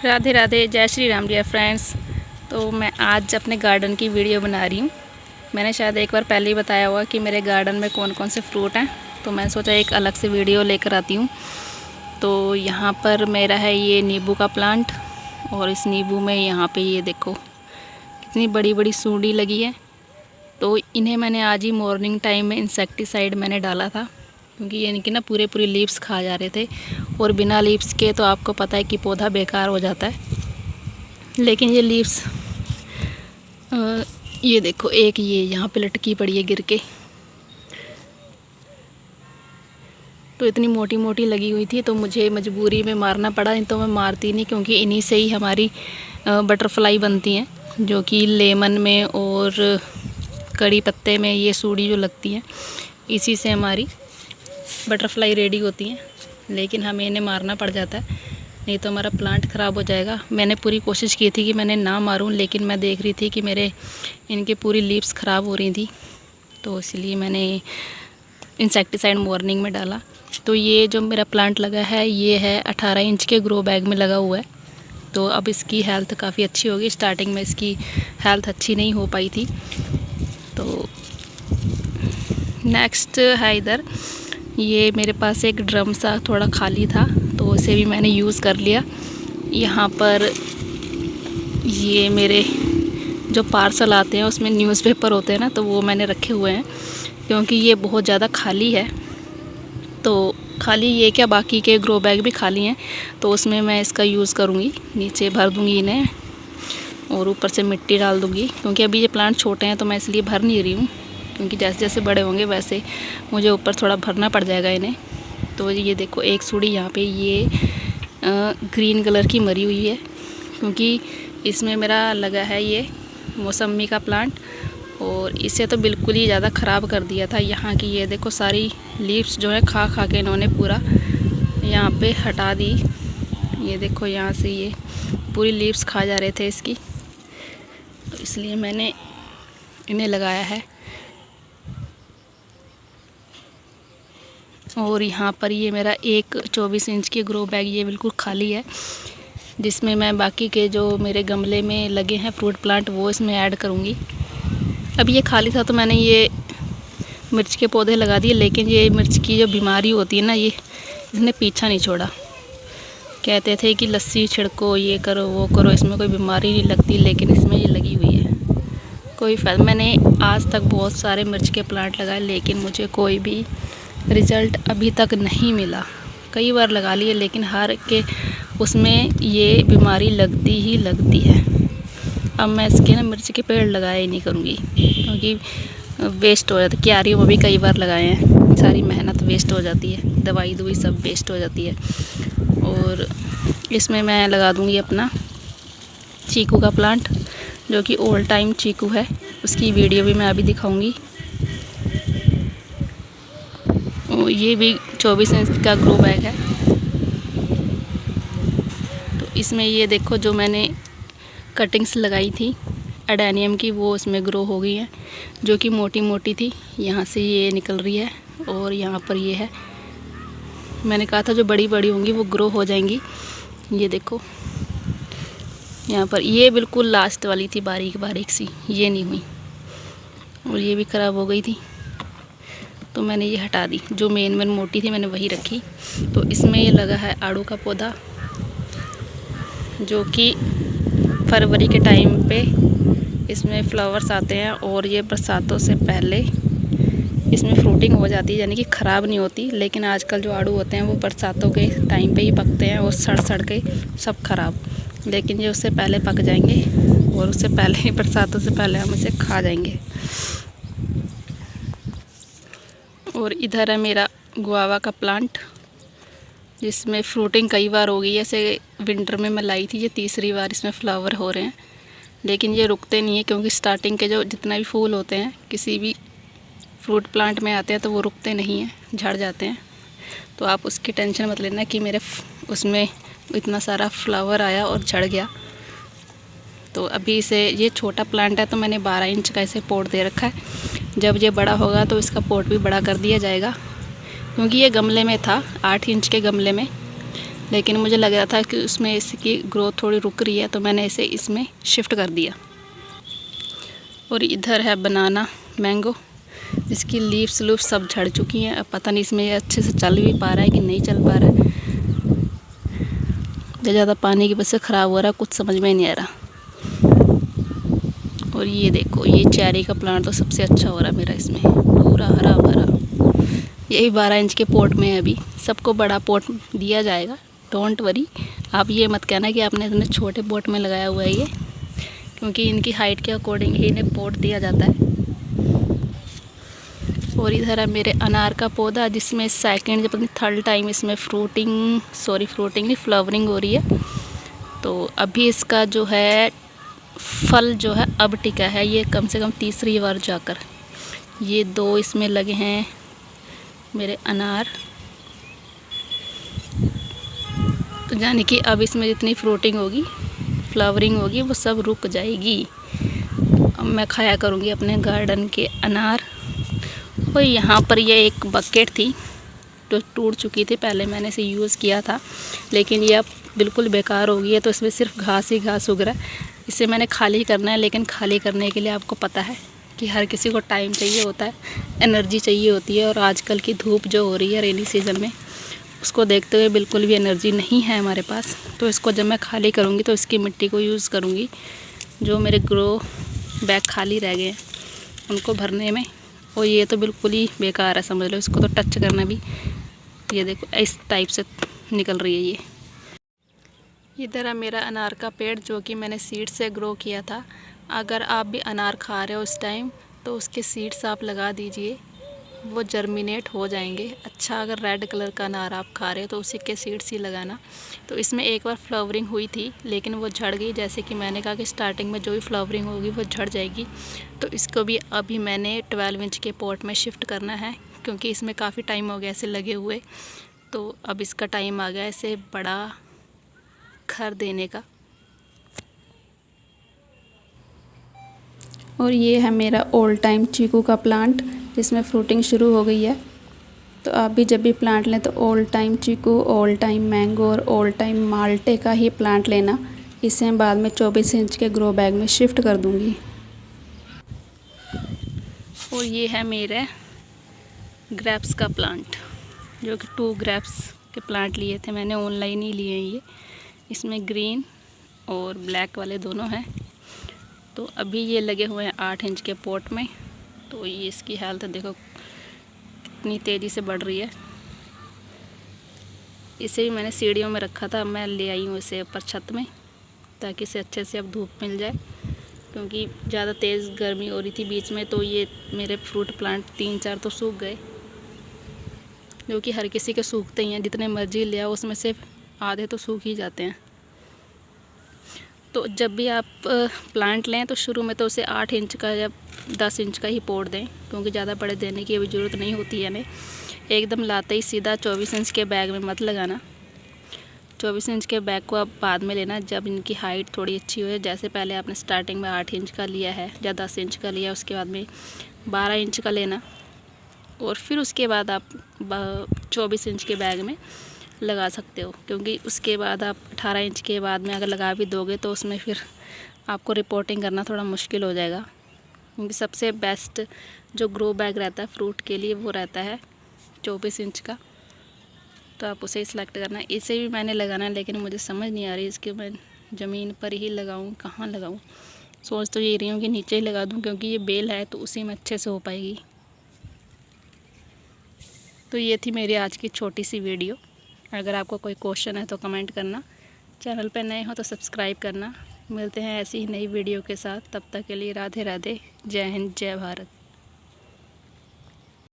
राधे राधे, जय Shri Ram dear friends. तो मैं आज अपने गार्डन की वीडियो बना रही हूँ। मैंने शायद एक बार पहले ही बताया हुआ कि मेरे गार्डन में कौन कौन से फ्रूट हैं, तो मैंने सोचा एक अलग से वीडियो लेकर आती हूँ। तो यहाँ पर मेरा है ये नींबू का प्लांट, और इस नींबू में यहाँ पे ये देखो कितनी बड़ी बड़ी सूंडी लगी है। तो इन्हें मैंने आज ही मॉर्निंग टाइम में इंसेक्टिसाइड मैंने डाला था, क्योंकि ये इनकी ना पूरे लीव्स खा जा रहे थे, और बिना लीव्स के तो आपको पता है कि पौधा बेकार हो जाता है। लेकिन ये लीव्स ये देखो, एक ये यहाँ पे लटकी पड़ी है गिर के, तो इतनी मोटी मोटी लगी हुई थी, तो मुझे मजबूरी में मारना पड़ा। नहीं तो मैं मारती नहीं, क्योंकि इन्हीं से ही हमारी बटरफ्लाई बनती हैं, जो कि लेमन में और कड़ी पत्ते में ये सूड़ी जो लगती हैं, इसी से हमारी बटरफ्लाई रेडी होती हैं। लेकिन हमें इन्हें मारना पड़ जाता है, नहीं तो हमारा प्लांट ख़राब हो जाएगा। मैंने पूरी कोशिश की थी कि मैंने ना मारूं, लेकिन मैं देख रही थी कि इनके पूरी लीव्स ख़राब हो रही थी, तो इसलिए मैंने इंसेक्टिसाइड मॉर्निंग में डाला। तो ये जो मेरा प्लांट लगा है, ये है 18 इंच के ग्रो बैग में लगा हुआ है। तो अब इसकी हेल्थ काफ़ी अच्छी होगी। स्टार्टिंग में इसकी हेल्थ अच्छी नहीं हो पाई थी। तो नेक्स्ट है इधर, ये मेरे पास एक ड्रम सा थोड़ा खाली था, तो उसे भी मैंने यूज़ कर लिया। यहाँ पर ये मेरे जो पार्सल आते हैं उसमें न्यूज़पेपर होते हैं ना, तो वो मैंने रखे हुए हैं, क्योंकि ये बहुत ज़्यादा खाली है। तो खाली ये क्या, बाकी के ग्रो बैग भी खाली हैं, तो उसमें मैं इसका यूज़ करूँगी। नीचे भर दूँगी इन्हें, और ऊपर से मिट्टी डाल दूँगी, क्योंकि अभी ये प्लांट छोटे हैं तो मैं इसलिए भर नहीं रही हूँ, क्योंकि जैसे जैसे बड़े होंगे वैसे मुझे ऊपर थोड़ा भरना पड़ जाएगा इन्हें। तो ये देखो, एक सूड़ी यहाँ पे ये ग्रीन कलर की मरी हुई है, क्योंकि इसमें मेरा लगा है ये मौसमी का प्लांट, और इसे तो बिल्कुल ही ज़्यादा ख़राब कर दिया था। यहाँ की ये देखो सारी लीव्स जो है खा खा के इन्होंने पूरा यहाँ पे हटा दी। ये देखो, यहाँ से ये पूरी लीव्स खा जा रहे थे इसकी, तो इसलिए मैंने इन्हें लगाया है। और यहाँ पर ये मेरा एक 24 इंच की ग्रो बैग ये बिल्कुल खाली है, जिसमें मैं बाकी के जो मेरे गमले में लगे हैं फ्रूट प्लांट वो इसमें ऐड करूँगी। अब ये खाली था तो मैंने ये मिर्च के पौधे लगा दिए, लेकिन ये मिर्च की जो बीमारी होती है ना, ये इसने पीछा नहीं छोड़ा। कहते थे कि लस्सी छिड़को, ये करो वो करो, इसमें कोई बीमारी नहीं लगती, लेकिन इसमें ये लगी हुई है। कोई फायदा, मैंने आज तक बहुत सारे मिर्च के प्लांट लगाए, लेकिन मुझे कोई भी रिज़ल्ट अभी तक नहीं मिला। कई बार लगा लिए, लेकिन हर के उसमें ये बीमारी लगती ही लगती है। अब मैं इसके ना मिर्च के पेड़ लगाए ही नहीं करूँगी, क्योंकि वेस्ट हो जाता है। क्यारियों में भी कई बार लगाए हैं, सारी मेहनत वेस्ट हो जाती है, दवाई दुई सब वेस्ट हो जाती है। और इसमें मैं लगा दूँगी अपना चीकू का प्लांट, जो कि ऑल टाइम चीकू है। उसकी वीडियो भी मैं अभी दिखाऊँगी। ये भी 24 इंच का ग्रो बैग है। तो इसमें ये देखो, जो मैंने कटिंग्स लगाई थी एडेनियम की, वो इसमें ग्रो हो गई है, जो कि मोटी मोटी थी। यहाँ से ये निकल रही है, और यहाँ पर ये है। मैंने कहा था जो बड़ी बड़ी होंगी वो ग्रो हो जाएंगी। ये देखो, यहाँ पर ये बिल्कुल लास्ट वाली थी, बारीक बारीक सी, ये नहीं हुई, और ये भी ख़राब हो गई थी, तो मैंने ये हटा दी। जो मेन मोटी थी मैंने वही रखी। तो इसमें ये लगा है आड़ू का पौधा, जो कि फरवरी के टाइम पे इसमें फ्लावर्स आते हैं, और ये बरसातों से पहले इसमें फ्रूटिंग हो जाती है, यानी कि ख़राब नहीं होती। लेकिन आजकल जो आड़ू होते हैं वो बरसातों के टाइम पे ही पकते हैं, और सड़ सड़ के सब ख़राब। लेकिन ये उससे पहले पक जाएंगे, और उससे पहले ही बरसातों से पहले हम इसे खा जाएंगे। और इधर है मेरा गुआवा का प्लांट, जिसमें फ्रूटिंग कई बार हो गई। ऐसे विंटर में मैं लाई थी, ये तीसरी बार इसमें फ्लावर हो रहे हैं, लेकिन ये रुकते नहीं है, क्योंकि स्टार्टिंग के जो जितना भी फूल होते हैं किसी भी फ्रूट प्लांट में आते हैं तो वो रुकते नहीं हैं, झड़ जाते हैं। तो आप उसकी टेंशन मत लेना कि मेरे उसमें इतना सारा फ्लावर आया और झड़ गया। तो अभी इसे, ये छोटा प्लांट है तो मैंने 12 इंच का इसे पॉट दे रखा है। जब ये बड़ा होगा तो इसका पॉट भी बड़ा कर दिया जाएगा, क्योंकि ये गमले में था 8 इंच के गमले में, लेकिन मुझे लग रहा था कि उसमें इसकी ग्रोथ थोड़ी रुक रही है, तो मैंने इसे इसमें शिफ्ट कर दिया। और इधर है बनाना मैंगो, इसकी लीव्स लूव्स सब झड़ चुकी हैं। अब पता नहीं इसमें ये अच्छे से चल भी पा रहा है कि नहीं चल पा रहा है, ज़्यादा पानी की वजह से ख़राब हो रहा है, कुछ समझ में ही नहीं आ रहा। और ये देखो, ये चेरी का प्लांट तो सबसे अच्छा हो रहा है मेरा, इसमें पूरा हरा भरा। यही 12 इंच के पॉट में है अभी, सबको बड़ा पॉट दिया जाएगा, डोंट वरी। आप ये मत कहना कि आपने इतने छोटे पॉट में लगाया हुआ है ये, क्योंकि इनकी हाइट के अकॉर्डिंग ही इन्हें पॉट दिया जाता है। और इधर है मेरे अनार का पौधा, जिसमें सेकंड जब थर्ड टाइम इसमें फ्रूटिंग नहीं, फ्लावरिंग हो रही है। तो अभी इसका जो है फल जो है अब टिका है, ये कम से कम तीसरी बार जाकर। ये 2 इसमें लगे हैं मेरे अनार, तो यानी कि अब इसमें जितनी फ्रूटिंग होगी, फ्लावरिंग होगी, वो सब रुक जाएगी। अब मैं खाया करूँगी अपने गार्डन के अनार। और यहाँ पर ये एक बकेट थी जो टूट चुकी थी, पहले मैंने इसे यूज़ किया था, लेकिन ये अब बिल्कुल बेकार हो गई है। तो इसमें सिर्फ घास ही घास उग रहा है। इसे मैंने खाली करना है, लेकिन खाली करने के लिए आपको पता है कि हर किसी को टाइम चाहिए होता है, एनर्जी चाहिए होती है। और आजकल की धूप जो हो रही है रेनी सीज़न में, उसको देखते हुए बिल्कुल भी एनर्जी नहीं है हमारे पास। तो इसको जब मैं खाली करूँगी तो इसकी मिट्टी को यूज़ करूँगी, जो मेरे ग्रो बैग खाली रह गए हैं उनको भरने में। और ये तो बिल्कुल ही बेकार है, समझ लो। इसको तो टच करना भी, ये देखो इस टाइप से निकल रही है ये। इधर है मेरा अनार का पेड़, जो कि मैंने सीड से ग्रो किया था। अगर आप भी अनार खा रहे हो इस टाइम, तो उसके सीड्स आप लगा दीजिए, वो जर्मिनेट हो जाएंगे। अच्छा, अगर रेड कलर का अनार आप खा रहे हो तो उसी के सीड्स ही लगाना। तो इसमें एक बार फ्लावरिंग हुई थी, लेकिन वो झड़ गई। जैसे कि मैंने कहा कि स्टार्टिंग में जो भी फ्लावरिंग होगी वो झड़ जाएगी। तो इसको भी अभी मैंने 12 इंच के पॉट में शिफ्ट करना है, क्योंकि इसमें काफ़ी टाइम हो गया इसे लगे हुए। तो अब इसका टाइम आ गया इसे बड़ा घर देने का। और ये है मेरा ऑल टाइम चीकू का प्लांट, जिसमें फ्रूटिंग शुरू हो गई है। तो आप भी जब भी प्लांट लें तो ऑल टाइम चीकू, ऑल टाइम मैंगो और ऑल टाइम माल्टे का ही प्लांट लेना। इसे मैं बाद में 24 इंच के ग्रो बैग में शिफ्ट कर दूंगी। और ये है मेरे ग्रेप्स का प्लांट, जो कि 2 ग्रेप्स के प्लांट लिए थे मैंने, ऑनलाइन ही लिए हैं ये। इसमें ग्रीन और ब्लैक वाले दोनों हैं। तो अभी ये लगे हुए हैं 8 इंच के पॉट में। तो ये इसकी हेल्थ देखो कितनी तेज़ी से बढ़ रही है। इसे भी मैंने सीढ़ियों में रखा था, मैं ले आई हूँ इसे ऊपर छत में, ताकि इसे अच्छे से अब धूप मिल जाए, क्योंकि ज़्यादा तेज़ गर्मी हो रही थी बीच में। तो ये मेरे फ्रूट प्लांट 3-4 तो सूख गए, जो कि हर किसी के सूखते ही हैं। जितने मर्जी ले आओ, उसमें से आधे तो सूख ही जाते हैं। तो जब भी आप प्लांट लें तो शुरू में तो उसे 8 इंच का या 10 इंच का ही पॉट दें, क्योंकि ज़्यादा बड़े देने की अभी ज़रूरत नहीं होती है हमें। एकदम लाते ही सीधा 24 इंच के बैग में मत लगाना। 24 इंच के बैग को आप बाद में लेना, जब इनकी हाइट थोड़ी अच्छी हो। जैसे पहले आपने स्टार्टिंग में 8 इंच का लिया है या 10 इंच का लिया, उसके बाद में 12 इंच का लेना। और फिर उसके बाद आप 24 इंच के बैग में लगा सकते हो, क्योंकि उसके बाद आप 18 इंच के बाद में अगर लगा भी दोगे तो उसमें फिर आपको रिपोर्टिंग करना थोड़ा मुश्किल हो जाएगा। क्योंकि सबसे बेस्ट जो ग्रो बैग रहता है फ्रूट के लिए, वो रहता है 24 इंच का। तो आप उसे ही सिलेक्ट करना है। इसे भी मैंने लगाना है, लेकिन मुझे समझ नहीं आ रही इसकी मैं ज़मीन पर ही लगाऊँ, कहाँ लगाऊँ। सोच तो ये रही हूँ कि नीचे ही लगा दूँ, क्योंकि ये बेल है तो उसी में अच्छे से हो पाएगी। तो ये थी मेरी आज की छोटी सी वीडियो। अगर आपको कोई क्वेश्चन है तो कमेंट करना, चैनल पर नए हो तो सब्सक्राइब करना। मिलते हैं ऐसी ही नई वीडियो के साथ, तब तक के लिए राधे राधे, जय हिंद, जय भारत।